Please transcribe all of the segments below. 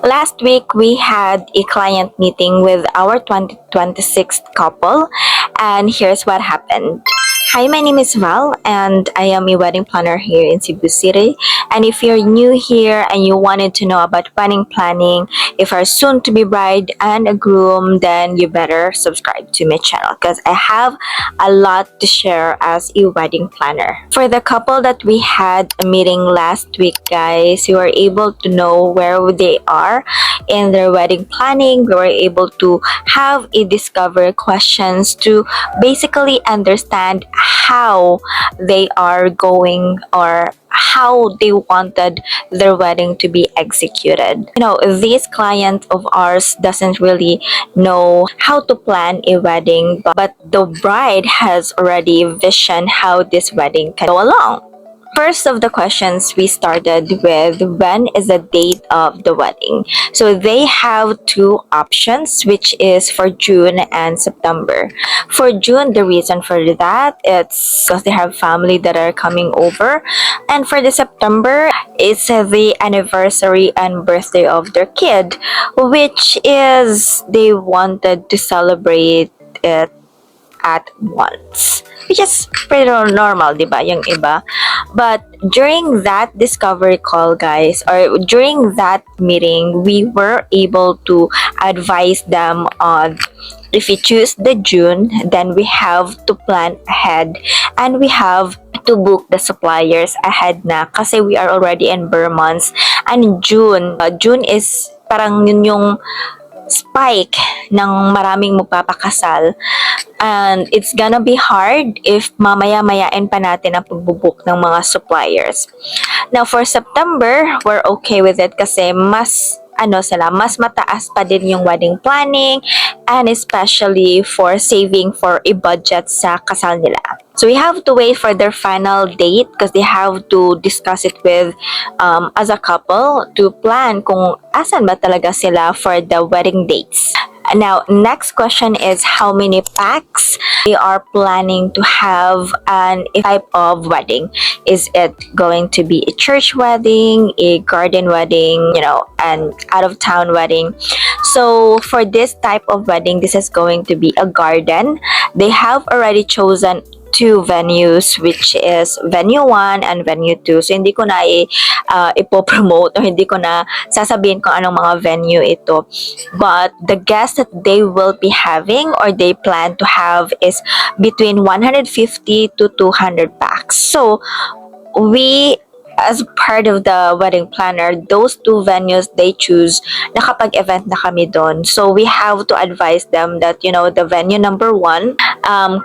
Last week, we had a client meeting with our 2026 couple, and here's what happened. Hi, my name is Val, and I am a wedding planner here in Cebu City. And if you're new here and you wanted to know about wedding planning, if you're soon to be bride and a groom, then you better subscribe to my channel because I have a lot to share as a wedding planner. For the couple that we had a meeting last week, guys, you were able to know where they are in their wedding planning. We were able to have a discovery questions to basically understand how they are going or how they wanted their wedding to be executed. This client of ours doesn't really know how to plan a wedding, but the bride has already visioned how this wedding can go along. First of the questions we started with, when is the date of the wedding? So they have two options, which is for June and September. For June, the reason for that, it's because they have family that are coming over. And for the September, it's the anniversary and birthday of their kid, which is they wanted to celebrate it at once, which is pretty normal, diba, yung iba. But during that discovery call, guys, or during that meeting, we were able to advise them on, if you choose the June, then we have to plan ahead and we have to book the suppliers ahead na kasi we are already in Burr months. And June is parang yun yung spike ng maraming magpapakasal, and it's gonna be hard if mamaya-mayain pa natin ang pagbubook ng mga suppliers. Now for September, we're okay with it kasi mas mataas pa din yung wedding planning and especially for saving for a budget sa kasal nila. So we have to wait for their final date because they have to discuss it with as a couple to plan kung asan ba talaga sila for the wedding dates. Now, next question is how many packs they are planning to have and a type of wedding. Is it going to be a church wedding, a garden wedding, an out-of-town wedding? So for this type of wedding, this is going to be a garden. They have already chosen two venues, which is venue 1 and venue 2. So hindi ko na ipopromote o hindi ko na sasabihin kung anong mga venue ito. But the guests that they will be having or they plan to have is between 150 to 200 packs. So we, as part of the wedding planner, those two venues they choose, nakapag-event na kami doon. So we have to advise them that, the venue number 1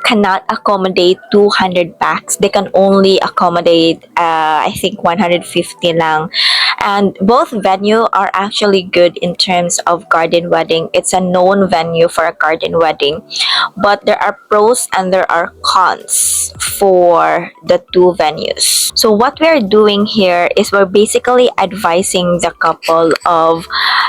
cannot accommodate 200 packs. They can only accommodate, I think, 150 lang. And both venue are actually good in terms of garden wedding. It's a known venue for a garden wedding. But there are pros and there are cons for the two venues. So what we're doing here is we're basically advising the couple of,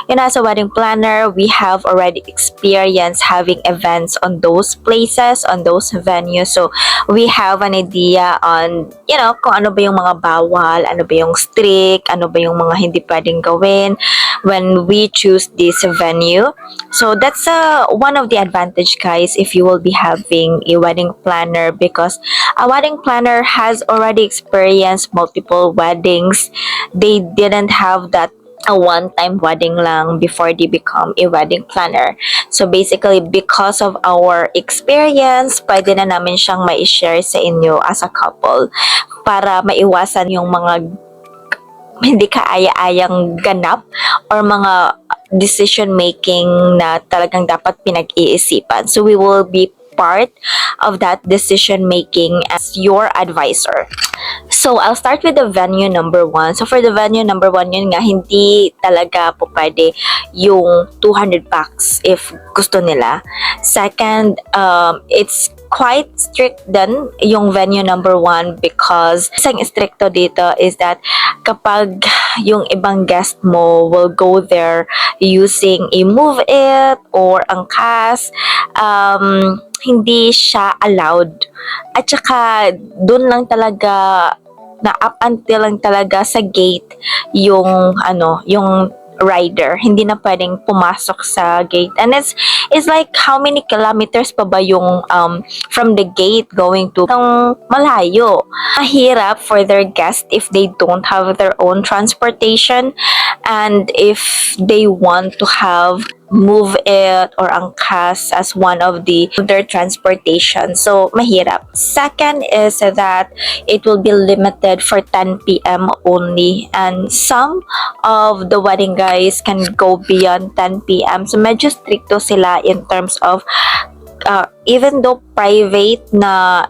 as a wedding planner, we have already experienced having events on those places, on those venues. So we have an idea on, kung ano ba yung mga bawal, ano ba yung strict, ano ba yung mga hindi pwedeng gawin when we choose this venue. So that's one of the advantage, guys, if you will be having a wedding planner, because a wedding planner has already experienced multiple weddings. They didn't have that a one-time wedding lang before they become a wedding planner. So basically, because of our experience, pwede na namin siyang mai-share sa inyo as a couple para maiwasan yung mga hindi kaaya-ayang ganap or mga decision making na talagang dapat pinag-iisipan. So we will be part of that decision making as your advisor. So I'll start with the venue number 1. So for the venue number 1, yun nga, hindi talaga po pwede yung 200 packs if gusto nila. Second, it's quite strict din yung venue number 1 because isang stricto dito is that kapag yung ibang guest mo will go there using a move it or angkas, hindi siya allowed. At saka dun lang talaga na up until lang talaga sa gate yung rider. Hindi na pwedeng pumasok sa gate. And it's like how many kilometers pa ba yung from the gate going to malayo. Mahirap for their guests if they don't have their own transportation, and if they want to have move it or angkas as one of their transportation. So, mahirap. Second is that it will be limited for 10 p.m. only, and some of the wedding guys can go beyond 10 p.m. So, medyo stricto sila in terms of even though private na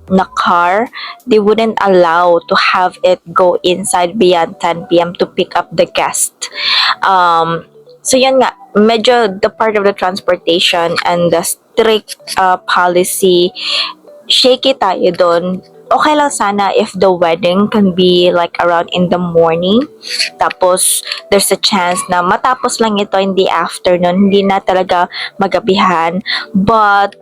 na car, they wouldn't allow to have it go inside beyond 10 p.m. to pick up the guest. So yun nga, medyo the part of the transportation and the strict policy, shaky tayo doon. Okay lang sana if the wedding can be like around in the morning. Tapos, there's a chance na matapos lang ito in the afternoon. Hindi na talaga magabihan. But,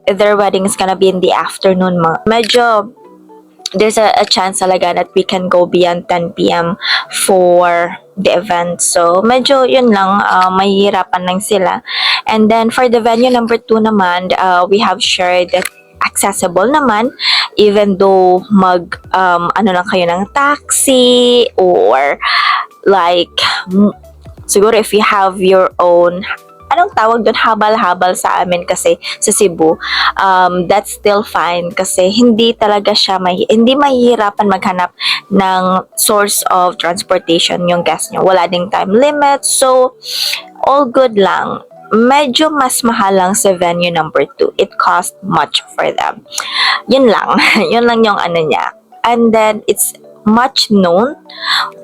their wedding is gonna be in the afternoon. Medyo, there's a chance talaga that we can go beyond 10 p.m. for the event. So, medyo yun lang, mahihirapan lang sila. And then, for the venue number 2 naman, we have shared that accessible naman, even though lang kayo ng taxi, or like, siguro if you have your own, anong tawag doon, habal-habal sa amin kasi sa Cebu, that's still fine kasi hindi talaga siya hindi mahihirapan maghanap ng source of transportation yung guest nyo. Wala ding time limit, so all good lang. Medyo mas mahal lang sa venue number 2. It cost much for them. Yun lang. Yun lang yung ano niya. And then, it's much known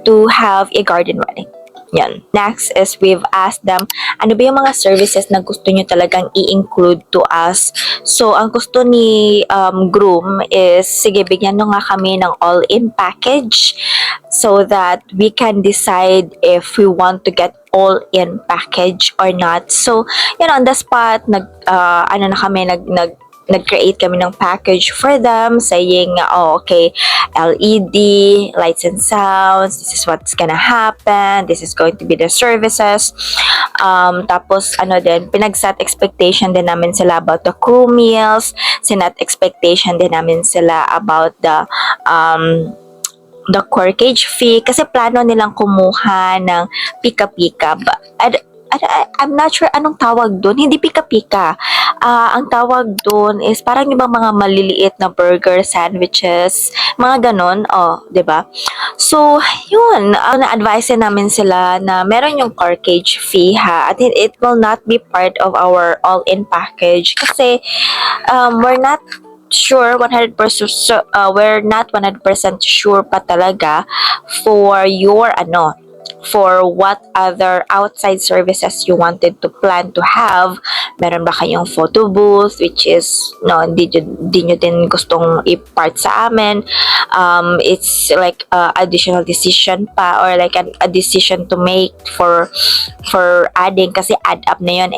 to have a garden wedding. Yan. Next is we've asked them, ano ba yung mga services na gusto nyo talagang i-include to us? So, ang gusto ni groom is, sige, bigyan nyo nga kami ng all-in package so that we can decide if we want to get all-in package or not. So, on the spot, nag-create kami ng package for them saying, okay, LED, lights and sounds, this is what's gonna happen, this is going to be the services. Tapos, pinag-set expectation din namin sila about the crew meals, sinet expectation din namin sila about the corkage fee, kasi plano nilang kumuha ng pika-pika. I'm not sure anong tawag doon. Hindi pika-pika. Ang tawag doon is parang yung mga maliliit na burger sandwiches, mga ganon. Diba? So, yun. Na-advise namin sila na meron yung corkage fee, ha. At it will not be part of our all-in package kasi we're not sure 100%, we're not 100% sure pa talaga for your for what other outside services you wanted to plan to have. Meron ba kayong photo booth, which is di nyo din gustong i-part sa amin. It's like additional decision pa, or like a decision to make for adding, kasi add up na yun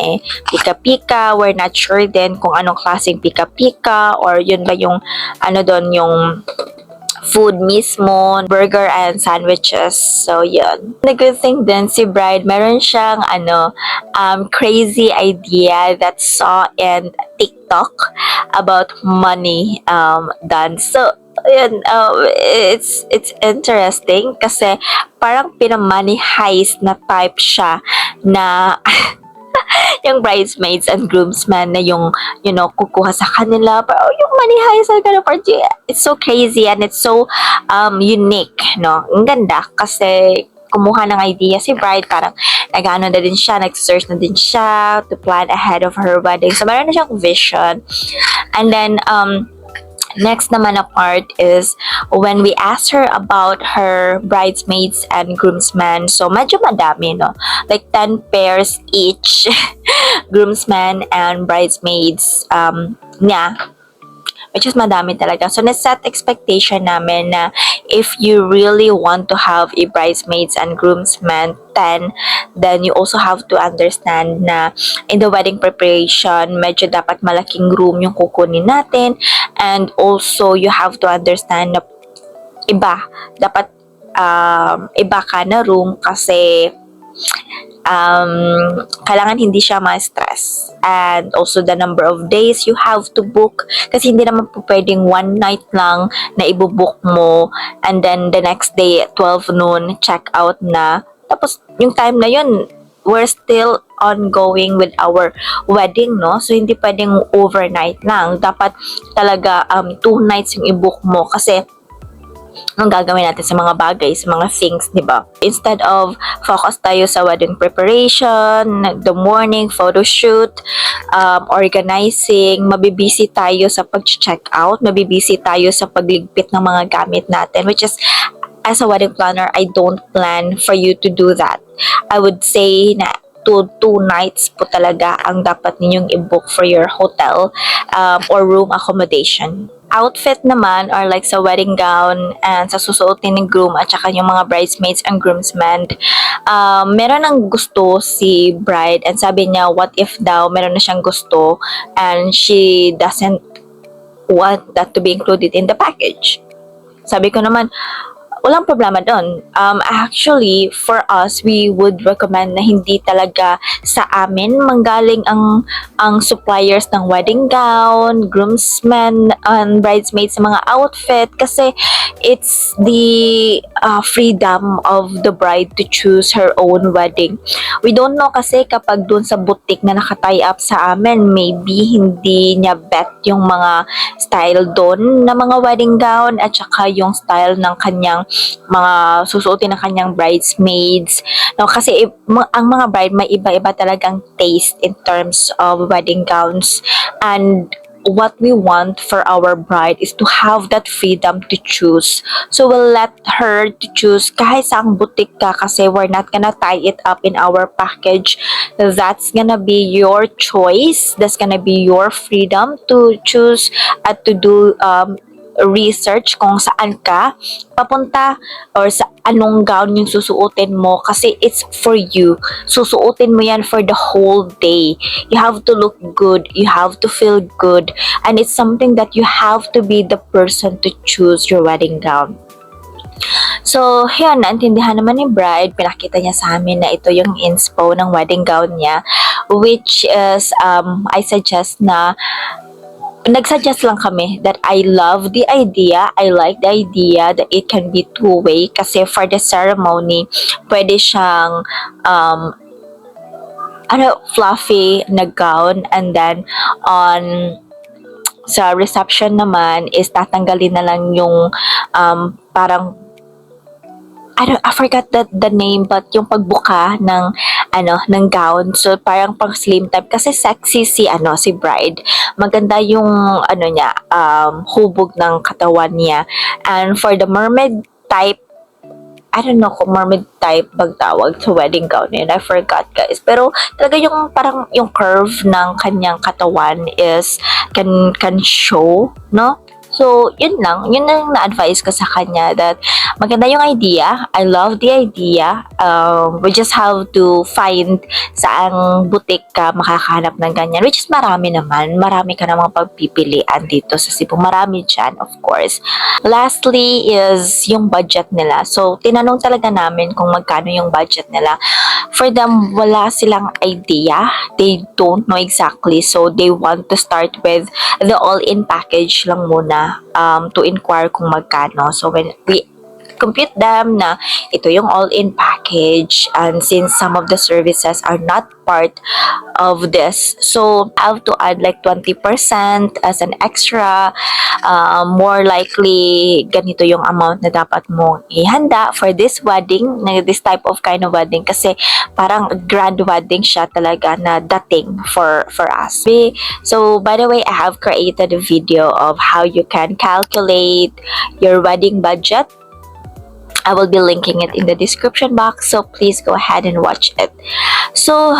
pika-pika. We're not sure din kung anong klaseng pika-pika, or yun ba yung yung food mismo, burger and sandwiches. So, yun. The good thing din, si bride, meron siyang crazy idea that saw in TikTok about money done. So, yun, it's interesting kasi parang pinammoney heist na type siya na yung bridesmaids and groomsmen na yung, kukuha sa kanila. Pero yung money heist na kind of part, it's so crazy and it's so unique, no? Ang ganda kasi kumuha ng idea si bride, parang nag-ano na din siya, nag-search na din siya to plan ahead of her wedding. So, meron na siyang vision. And then, next naman na part is when we asked her about her bridesmaids and groomsmen. So, medyo madami, no? Like 10 pairs each, groomsmen and bridesmaids niya. Which is madami talaga. So, na-set expectation namin na if you really want to have a bridesmaids and groomsmen 10, then you also have to understand na in the wedding preparation, medyo dapat malaking room yung kukunin natin. And also, you have to understand na dapat iba ka na room kasi kailangan hindi siya ma-stress. And also the number of days you have to book. Kasi hindi naman po pwedeng one night lang na ibubook mo and then the next day 12 noon check out na. Tapos yung time na yun, we're still ongoing with our wedding, no? So, hindi pwedeng overnight lang. Dapat talaga 2 nights yung i-book mo kasi ang gagawin natin sa mga bagay, sa mga things, di ba? Instead of focus tayo sa wedding preparation, the morning photo shoot, organizing, mabibisi tayo sa pag-check out, mabibisi tayo sa pagligpit ng mga gamit natin, which is, as a wedding planner, I don't plan for you to do that. I would say na two nights po talaga ang dapat ninyong i-book for your hotel or room accommodation. Outfit naman or like sa wedding gown and sa susuotin ng groom at saka yung mga bridesmaids and groomsmen, meron ng gusto si bride and sabi niya what if daw meron na siyang gusto and she doesn't want that to be included in the package. Sabi ko naman, walang problema doon. Actually, for us, we would recommend na hindi talaga sa amin manggaling ang suppliers ng wedding gown, groomsmen, and bridesmaids sa mga outfit kasi it's the freedom of the bride to choose her own wedding. We don't know kasi kapag doon sa boutique na nakatie up sa amin, maybe hindi niya bet yung mga style doon na mga wedding gown at saka yung style ng kanyang mga susuotin ng kanyang bridesmaids. No, kasi ang mga bride may iba-iba talagang taste in terms of wedding gowns. And what we want for our bride is to have that freedom to choose. So we'll let her to choose kahit saang boutique ka kasi we're not gonna tie it up in our package. That's gonna be your choice. That's gonna be your freedom to choose at to do research kung saan ka papunta or sa anong gown yung susuotin mo kasi it's for you. Susuotin mo yan for the whole day. You have to look good. You have to feel good. And it's something that you have to be the person to choose your wedding gown. So, yun, naintindihan naman ni bride, pinakita niya sa amin na ito yung inspo ng wedding gown niya, which is, I suggest na nagsuggest lang kami that I love the idea, I like the idea that it can be two-way kasi for the ceremony, pwede siyang fluffy na gown and then on sa reception naman is tatanggalin na lang yung parang I forgot the name but yung pagbuka ng ng gown, so parang pang slim type kasi sexy si bride, maganda yung niya hubog ng katawan niya. And for the mermaid type, I don't know kung mermaid type bang tawag sa wedding gown yun, I forgot guys, pero talaga yung parang yung curve ng kanyang katawan is can show, no? So, yun lang na-advise ko sa kanya that maganda yung idea. I love the idea. We just have to find saang boutique ka makakahanap ng ganyan. Which is marami naman. Marami ka namang pagpipilian dito sa Cebu. Marami dyan, of course. Lastly is yung budget nila. So, tinanong talaga namin kung magkano yung budget nila. For them, wala silang idea. They don't know exactly. So, they want to start with the all-in package lang muna. To inquire kung magkano. So when we compute them na ito yung all-in package and since some of the services are not part of this, so I have to add like 20% as an extra. More likely ganito yung amount na dapat mong ihanda for this wedding, this type of kind of wedding kasi parang grand wedding siya talaga na dating for us. So by the way, I have created a video of how you can calculate your wedding budget. I will be linking it in the description box, so please go ahead and watch it. So,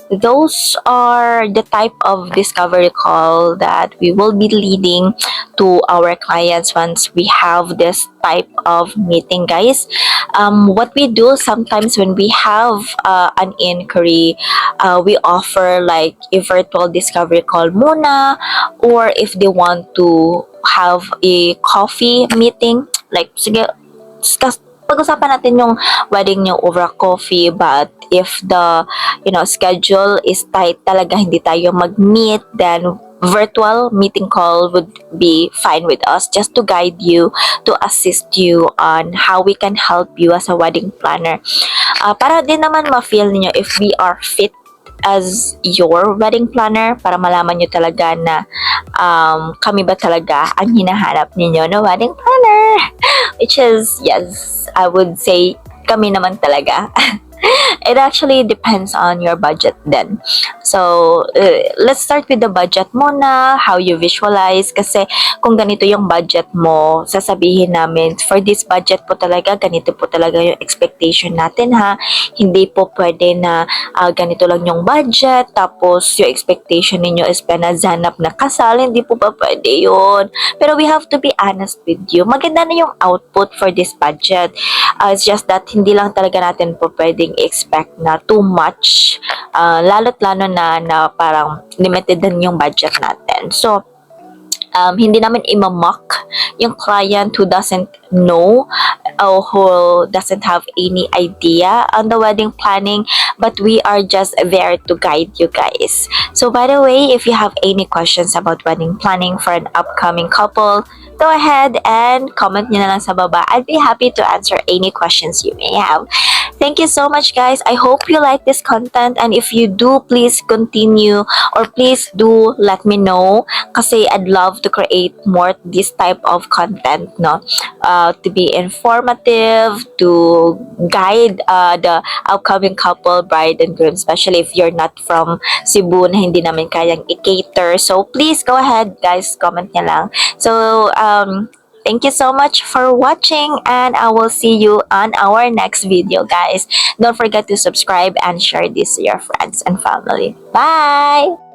those are the type of discovery call that we will be leading to our clients once we have this type of meeting, guys. What we do sometimes when we have an inquiry, we offer like a virtual discovery call muna, or if they want to have a coffee meeting, like sige, discuss pag-usapan natin yung wedding nyo over a coffee, but if the, schedule is tight talaga, hindi tayo mag-meet, then virtual meeting call would be fine with us, just to guide you, to assist you on how we can help you as a wedding planner. Para din naman ma-feel niyo if we are fit as your wedding planner, para malaman nyo talaga na kami ba talaga ang hinahanap ninyo na wedding planner. Which is, yes, I would say kami naman talaga. It actually depends on your budget then. So, let's start with the budget muna, how you visualize. Kasi kung ganito yung budget mo, sasabihin namin, for this budget po talaga, ganito po talaga yung expectation natin ha. Hindi po pwede na ganito lang yung budget, tapos yung expectation ninyo is pinazanap na kasal, hindi po pa pwede yun. Pero we have to be honest with you. Maganda na yung output for this budget. It's just that hindi lang talaga natin po pwedeng expect na too much, lalo't lalo na parang limited din yung budget natin. So, hindi namin imamock yung client who doesn't know or who doesn't have any idea on the wedding planning, but we are just there to guide you guys. So by the way, if you have any questions about wedding planning for an upcoming couple, go ahead and comment nyo na lang sa baba. I'd be happy to answer any questions you may have. Thank you so much, guys. I hope you like this content, and if you do, please continue, or please do let me know, kasi I'd love to create more this type of content, no? To be informative, to guide the upcoming couple, bride and groom, especially if you're not from Cebu na hindi namin kayang i-cater. So please go ahead, guys, comment nyo lang. So thank you so much for watching, and I will see you on our next video, guys. Don't forget to subscribe and share this to your friends and family. Bye!